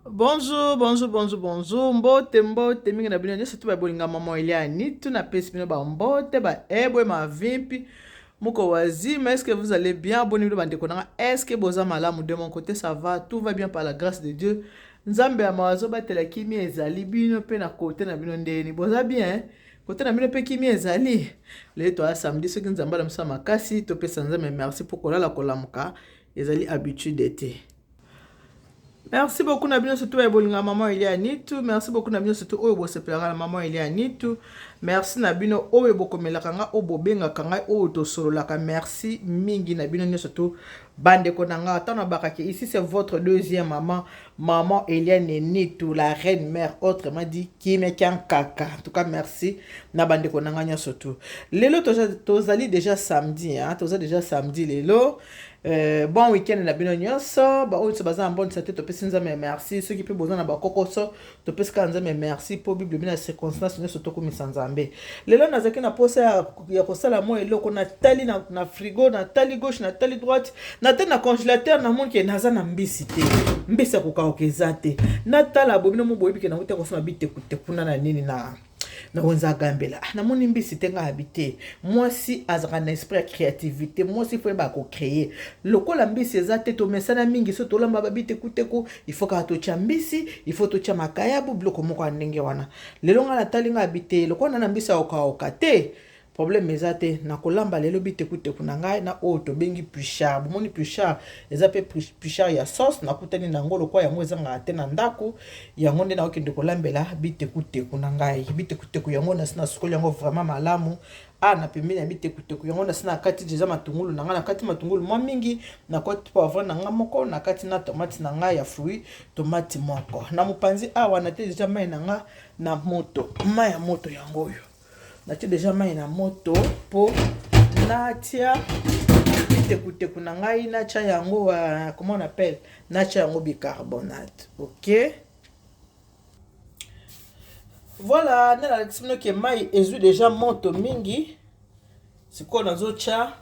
Bonjour, bonjour, bonjour, bonjour. Mbote, mbote, mingi na bino nyonso tu babolinga mama Eliani, tu na pesi bino ba mbote, ba ebwe ma vimpi. Moko wazima, est-ce que vous allez bien? Abonnez bino bande konanga. Est-ce que boza malamu de mon côté ça va? Tout va bien par la grâce de Dieu. Nzambe ya mawazo batela kimi ezali bino pe na côté na bino ndeni. Boza bien, hein? Côté na bino pe kimi ezali. Le to a samedi soki nzamba la msa makasi, to pesa nzambe merci pour kolala kolamuka. Ezali habitude d'été. Merci beaucoup Nabino surtout Ebolinga maman Eliani tout. Merci beaucoup Nabino surtout Obo sepelanga la maman Eliani tout. Merci Nabino Obo komelakanga Obo benga kanga Oto sololaka. Merci mingi Nabino surtout bande konanga tana bakaki. Ici c'est votre deuxième maman Eliani Nitou la reine mère autrement dit qui me kaka. En tout cas merci na bande konanga surtout. Lelo tozali déjà samedi hein, tozali déjà samedi lelo. Bon week-end na bino nyonso ba oyo baza en bonne santé to pesi nzambe merci ceux qui peut besoin na bakokoso to pesi ka nzambe merci po bible bina circonstance nyonso to komisa nzambe lelo nazaki na posa ya kosala mo eloko na tali na frigo na tali gauche na tali droite na tali na congélateur na monde ke naza na mbisi te mbisi kokaoka eza te na tala bobino mo boyebi ke na kuta kosoma bitekute kuna na nini na wenza gambela na moni mbisi tenga habité moi si azaka na esprit ya créativité moi si faut ba ko créer lokola mbisi ezate to mesana mingi so to lamba babite kuteko il faut ka to chambisi il faut to cha makayabu bloko moko ndenge wana lelo nga na talinga habité lokola na mbisi oka te problème ezate na kolamba lelo bite kuteko na ngai na o to bengi puchard moni puchard ezape puchard ya sauce na kutani na ngolo kwa yango ezanga te na ndako yango nde na okende kolambela bite kuteko na ngai bite kuteko yango na sina sukoli yango vraiment malamu na pembeni ya bite kuteko yango na sina kati déjà matungulu na ngai na kati matungulu mwa mingi na koti poivron na ngai moko na kati na tomate na ngai ya fruit tomate moko na mopanzi awa na te déjà mai na ngai na moto mai ya moto yango oyo natie déjà mai na moto po natia bite na ngai natia yango comment on appelle natia yango bicarbonate ok voilà na la kisino ke mai ezui déjà moto mingi siko nazotia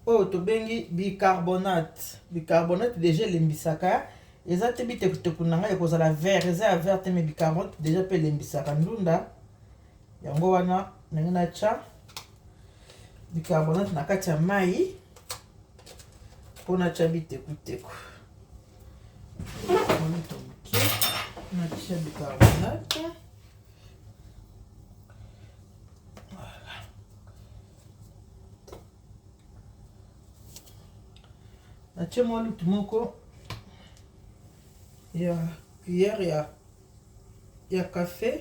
oyo tobengi bicarbonate déjà lembisaka eza te bite na ngai ekozala vert eza ya vert te mais bicarbonate déjà pe lembisaka ndunda yango wana ndenge natia bicarbonate na kati ya mai mpo natia bitekuteko natia bicarbonate voilà. Natia mwa lutu moko ya cuillère ya café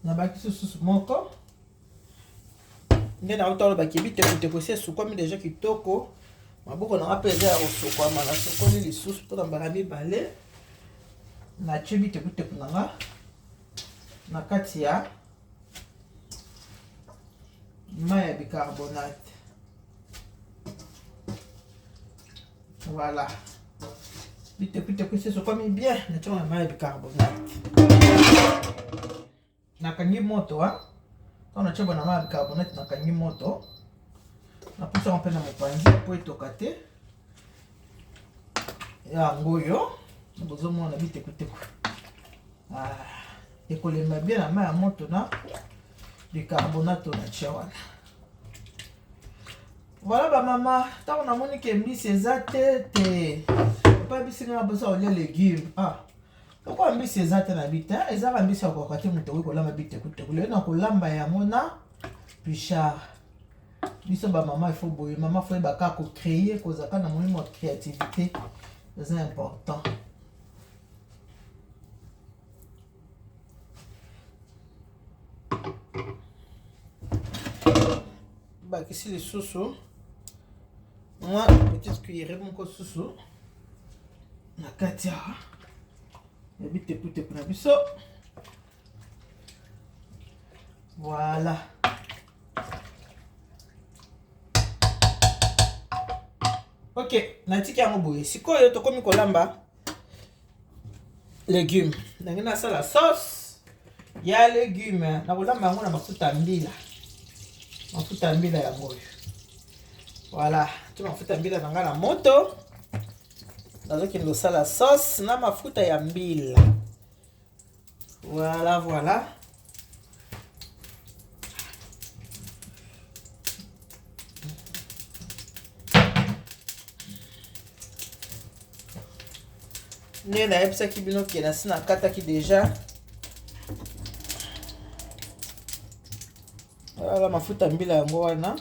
na baki susu moko nde na utalo baki bitekuteko si esukwami deja kitoko maboko na ngape eza ya kosukwama na sokoli lisusu mpona mbala mibale natie bitekuteko na nga na kati ya mai ya bicarbonate voilà bitekuteko si esukwami bien natie na mai ya bicarbonate nakangi moto tona chebo na mai ya bicarbonate nakangi moto napusaka mpe na mopanzi po etoka te yango oyo bozomona bitekuteko ekolemba bien na mai ya moto na bicarbonate natia wana voilà bamama ntango namoni ke mbisi eza te epa bisinga na bosa olia légume pourquoi mbisi eza te na bite ezaka mbisi ya kokoka te moto oyi kolamba bitekuteko lelo na kolamba yango na puchard biso bamama ifo boye mama fo yebaka kocréer kozaka na molimo ya créativité eza important bakisi lisusu mwa petite cuillère moko susu na kati awa ya bitekuteko na biso voilà ok natiki yango boye sikoyo tokomi kolamba légume ndenge nasala sauce ya légume na kolamba yango na mafuta mbila yango oyo voilà tu mafuta mbila na nga na moto nazokende kosala sauce na mafuta ya mbila. Voilà, voilà. Ne nayebisaki bino ke nasi nakataki deja. Voilà, mafuta mbila yango wana.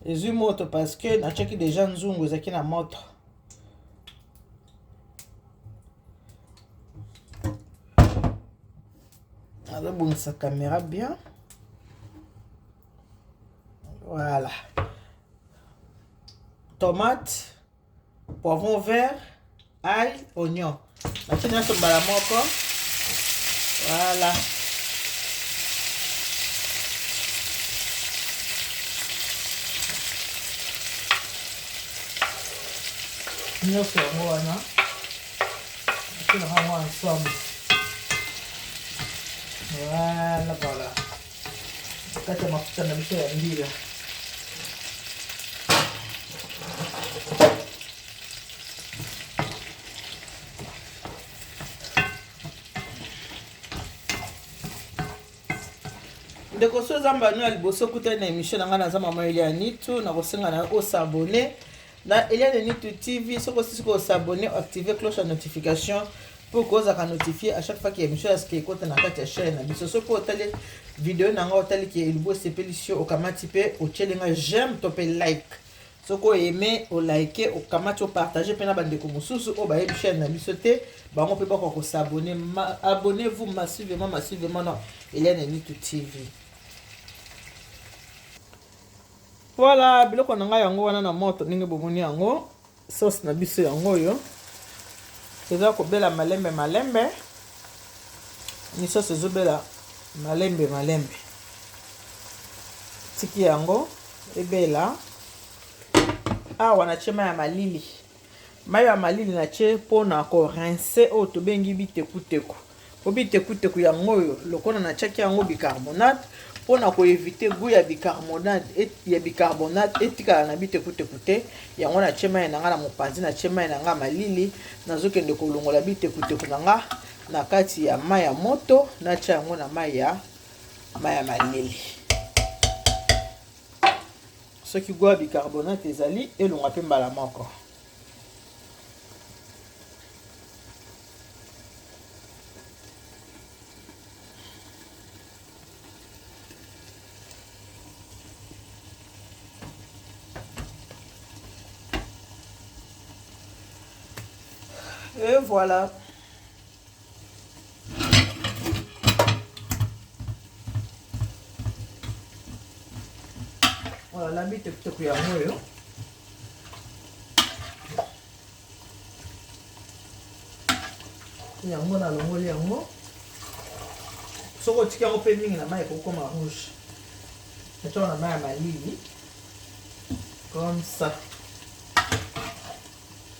Ezui moto parce que nachaki deja nzungu ezaki na moto. Azobongisa caméra bien. Voilà. Tomate, poivron vert, ail, oignon. Natie nyonso mbala moko. Voilà. Nyonso yango wana. Natie yango ensemble. Voilà, voilà. Kati ya mafuta na biso ya mbila. Ndeko so zamba no liboso kuta na émission nanga na zamba mama Eliane Nitu na kosenga na o s'abonner na Eliane Nitu TV soko sisi ko s'abonner activer cloche de notification pour que ça notifier à chaque fois qu'il y a émission à ce qui écoute na kati ya chaîne biso soko otali vidéo nanga otali ki ilbo sepelisio okamati pe o chelinga j'aime tope like soko aimer o liker o kamati o partager pe na bandeko mosusu o ba chaîne na biso te bango pe ba ko s'abonner abonnez-vous massivement non Eliane Nitu TV. Voilà, biloko na ngai yango wana na moto ninge bomoni yango sauce na biso yango yo. Eza ko bela malembe. Ni sauce ezobela malembe. Tiki yango ebela. Awa na chema ya malili. Mayo ya malili na che pona ko rincer o to bengi bitekuteku. Ko bitekuteku yango yo lokona na chaki yango bicarbonate. Pour na ko éviter goût ya bicarbonate etika na bitekuteku te yango na chema na nga na mopanzi na chema na nga malili nazokende kolongola bitekuteku na nga na kati ya mai ya moto na cha yango na mai ya malili soki goût ya bicarbonate ezali elonga pe mbala moko. Et voilà. Voilà, la bite est ya moyo. Yango na longoli yango. Soko tika yango pe mingi na mai ekokoma rouge. Eto na mai ya malili. Comme ça.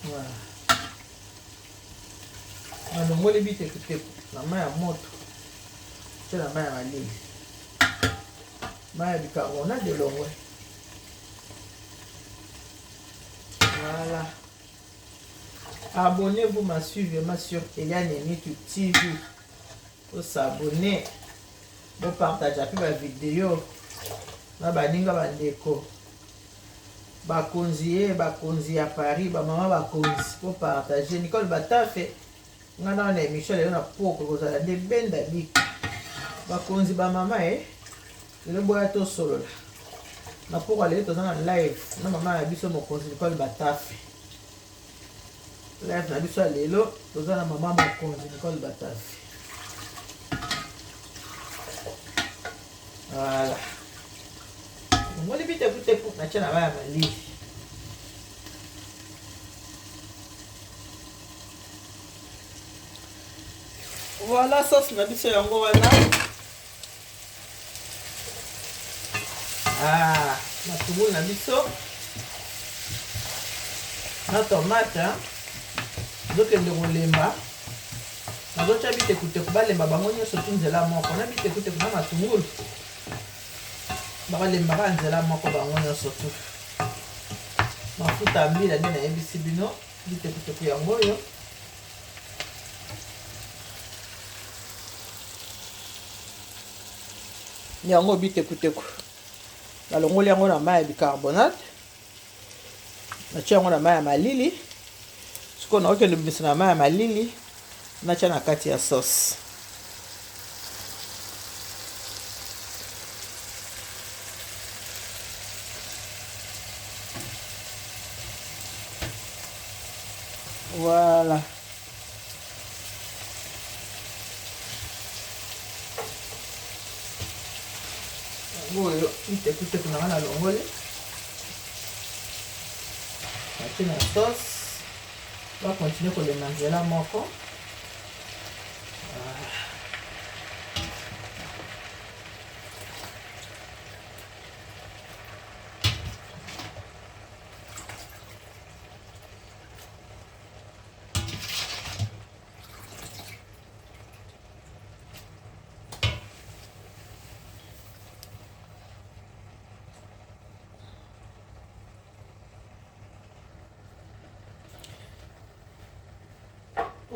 Voilà. Na longoli bitekuteku na mai ya moto te na mai ya malili mai ya bicarbonate de longwe. Voilà, abonnez-vous massivement sur Eliane Nitu TV. Faut s'abonner, faut partager puis ma vidéo na baninga bandeko bakonzi à Paris ba mama bakonzi faut partager. Nicole Batafe ngana na émission lelo na poko kozala de benda bik bakonzi ba mama le boya to solo na poko lelo tozana live na mama ya biso mokonzi Nicole Batafe live na biso lelo tozana mama mokonzi Nicole Batafe. Voilà, ngoli bitekuteku na chana baya malili. Voilà, sauce na biso yango wana. Matungulu na biso na tomate zokende kolemba nazotia bitekuteku balemba bango nyonso tu nzela moko na bitekuteku na matungulu balemba nzela moko bango nyonso tu. mafuta mbila nde nayebisi bino bitekuteku yango oyo. Yango bitekuteku nalongoli yango na mai ya bicarbonate, natia yango na mai ya malili. Sikoyo naokende bimisa na mai ya malili natia na kati ya sauce. Voilà. Oyo bitekuteku na nga nalongoli natie na sauce. On va continuer pour le manger là moko.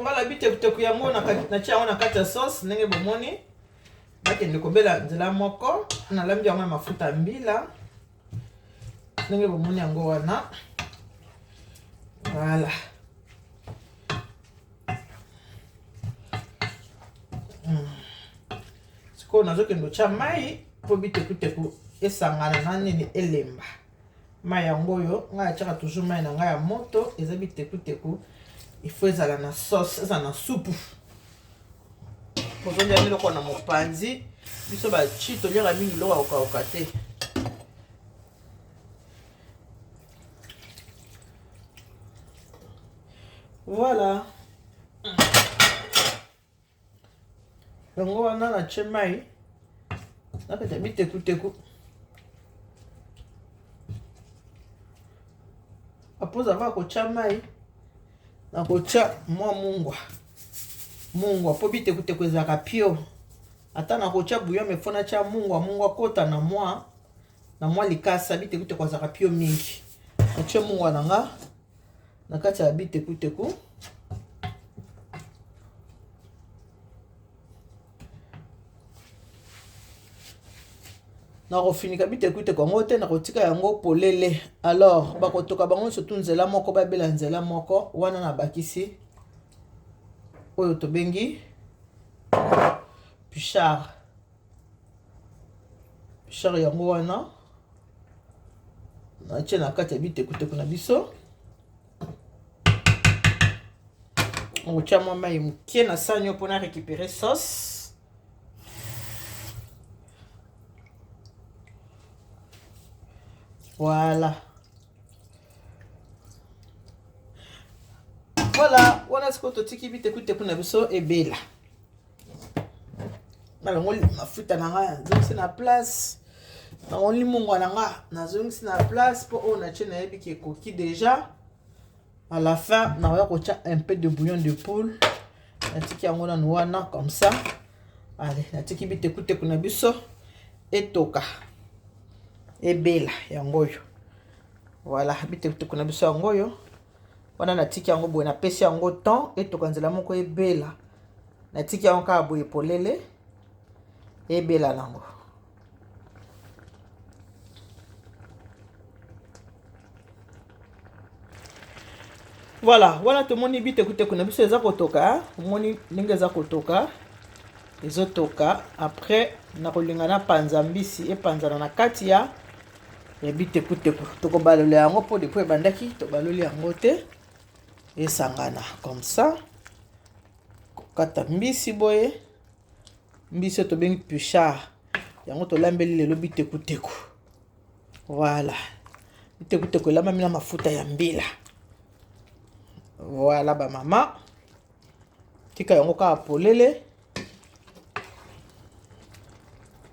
Ngala bitekuteku yango natia yango na kati ya sauce ndenge bomoni. Bakende kobela nzela moko nalambi yango na mafuta mbila ndenge bomoni yango wana. Voilà. Sikoyo nazokende otia mai mpo bitekuteku esangana na nini elemba. Mai yango oyo ngai atiaka toujours mai na ngai ya moto. Eza bitekuteku il faut ezala na sauce, ezala na soupe. Bozolia biloko na mopanzi biso bachi toliaka mingi biloko ya kokauka te. Voilà. Yango wana natie mai nakata bitekuteku. Apoza va kotia mai nakotia mwa mungwa po bitekuteku ezalaka pio. Ata nakotia bouillon me fona tia mungwa kota na mwa likasa bitekuteku ezalaka pio mingi. Natie mungwa nanga na kati ya bitekuteku. Nakofinika bitekuteku yango te nakotika yango polele. Alors bakotoka bango surtout nzela moko babela nzela moko wana na bakisi oyo tobengi pichard yango wana natie na kati ya bitekuteku na biso. Okotia mwa mai moke na sani oyo mpona récupérer sauce. Voilà. Voilà, wana siko totiki bitekuteku na biso ebela. Nalongoli mafuta na nga nazongisi na place. Nalongoli mungwa na nga nazongisi na place po oyo natie nayebi ki ekoki déjà. À la fin, naoya kotia un peu de bouillon de poule. Natiki yango na wana comme ça. Allez, natiki bitekuteku na biso etoka. Ebela yango oyo. Voilà, bitekuteku na biso yango oyo. Wana natiki yango boye napesi yango temps etoka nzela moko ebela. Natiki yango kaka boye polele ebela nango. Voilà, wana tomoni bitekuteku na biso eza kotoka, omoni ndenge eza kotoka. Ezotoka après nakolinga na panza mbisi epanzana na kati ya bitekuteku. Tokobalola yango po depuis ebandaki tobaloli yango te esangana comme ça. Kokata mbisi boye mbisi tobengi pichard yango tolambeli lelo bitekuteku. Voilà, bitekuteku elambami na mafuta ya mbila. Voilà ba mama tika yango kaka polele.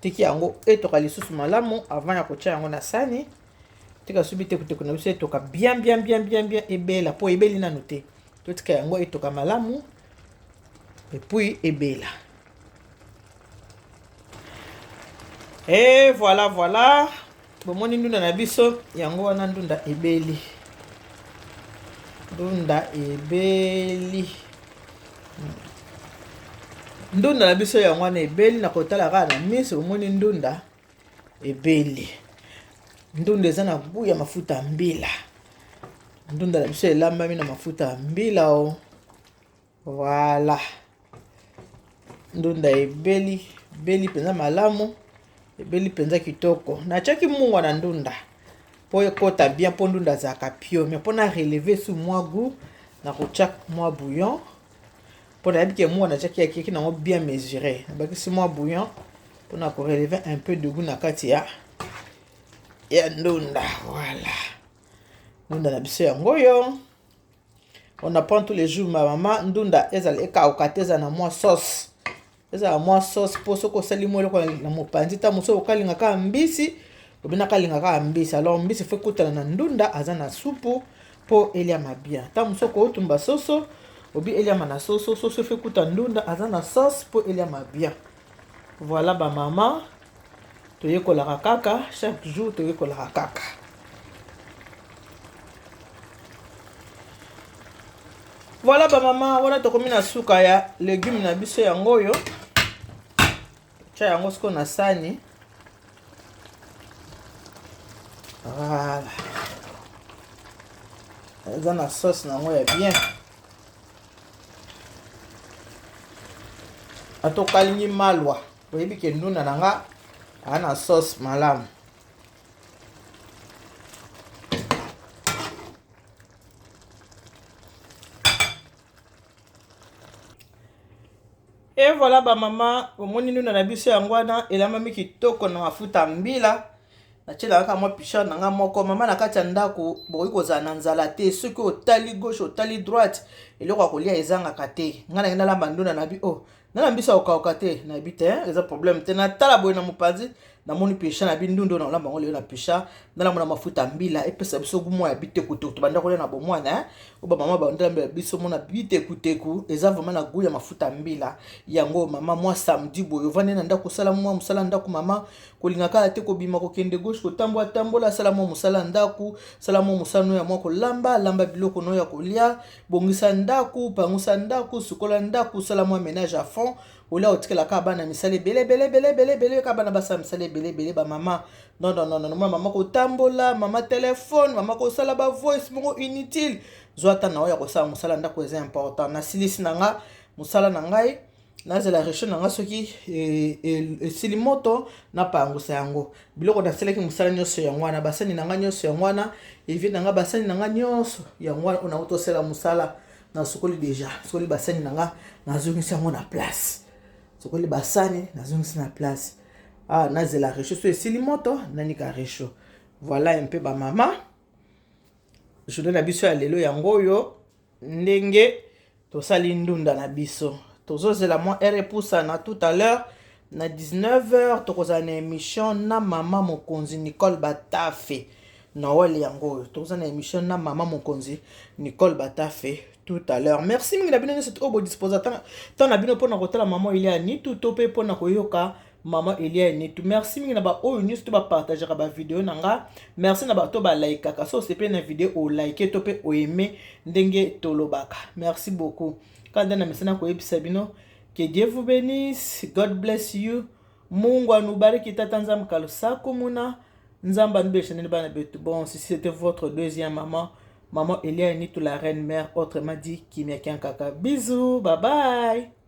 Tiki yango etoka lisusu malamu avant ya kotia yango na sani. Tika subi bitekuteku na biso etoka bien ebela po ebeli nanu te. To tika yango etoka malamu et puis ebela. Et voilà. Bomoni ndunda na biso yango wana ndunda ebeli. ndunda ebeli ndunda na biso yango wana ebeli na kotala kaka na miso omoni ndunda ebeli ndunda eza na goût ya mafuta ya mbila ndunda na biso elambami na mafuta ya mbila o voilà ndunda ebeli penza malamu ebeli penza kitoko natiaki mungwa na ndunda po ekota bien po ndunda azalaka pio mais mpona relever su mwa goût na kotia mwa bouillon pour la que moi on a déjà qui n'a bien mesuré bakisi mwa bouillon pour na ko relever un peu de goût na kati ya ndunda voilà ndunda na biso yango yo on apprend tous les jours ma maman ndunda ezala ekauka na mwa sauce ezala mwa sauce po soko sali mo loko na mopanzi ta moso okalinga ka mbisi obina kalinga ka mbisi alors mbisi faut kutana na ndunda aza na supu po eliama bien ta moso ko otumba soso obi eliama na soso fait kuta ndunda aza na sauce po eliama bien voilà ba mama toyekolaka kaka chaque jour toyekolaka kaka voilà ba mama wana tokomi na suka ya légume na biso yango yo tia yango siko na sani voilà eza na sauce nango ya bien atokalingi malwa oyebi ke ndunda na nga ana sauce malamu et voilà ba mama omoni ndunda na biso yango wana elamami kitoko na mafuta mbila natiela kaka mwa pichard na nga moko mama na kati ya ndako bokoki kozala na nzala te soki otali gauche otali droite eloko ya kolia ezangaka te ngai nange nalamba ndunda na bi nana mbisa okauka te na bi te eza problème te natala boye na mopanzi namoni picha na bindundo na olamba ngo lelo na picha nalamona mafuta mbila epesa biso gumo ya bitekuteku tobanda kolia na bomwana oba mama bandela biso mona bitekuteku eza vraiment na goût ya mafuta mbila yango mama mwa samedi boye ovandi na ndako sala mwa musala ndako mama kolinga kala te kobima kokende gauche kotambola tambola sala mwa musala ndako sala mwa musano ya mwa kolamba biloko no ya kolia bongisa ndako pangusa ndako sukola ndako sala mwa ménage à fond ola otikela ka bana misale bele ka bana basa misale bele ba mama non mama ko tambola mama téléphone mama ko sala ba voice mongo inutile zwata na oya ko sala musala ndako eza important na silisi nanga musala na ngai nazela resho nanga soki esili moto na pangusa yango biloko na seleki musala nyonso yango wana basani nanga nyonso yango wana evi nanga basani nanga nyonso yango wana ona utosela musala na sokoli déjà sokoli basani nanga nazongisa yango na place sokoli basani nazongisa na place nazela resho so esili moto nanika resho voilà un peu ba mama je donne na biso ya lelo yango yo ndenge tosali ndunda na biso tozozela mwa repoussana tout à l'heure na 19h tokozala na émission na mama mokonzi Nicole Batafe na wale yango oyo tokozala na émission na mama mokonzi Nicole Batafe tout à l'heure merci mingi na bino nyonso obo disposa tant na bino mpona kotala mama Elia Nitu to mpe mpona koyoka mama Elia Nitu merci mingi na ba oyo nyonso to bapartagaka ba video na nga merci na bato balaikaka so sepe na video olike to mpe oaime ndenge tolobaka merci beaucoup quand on a mis sabino que Dieu vous bénisse, God bless you, Mungu anubariki tata nzambe kalusako muna nzamba nbeshe bana betu. Bon, si c'était votre deuxième maman Elia Nitu la reine mère, autrement dit Kimia Kiankaka. Bisous, bye bye.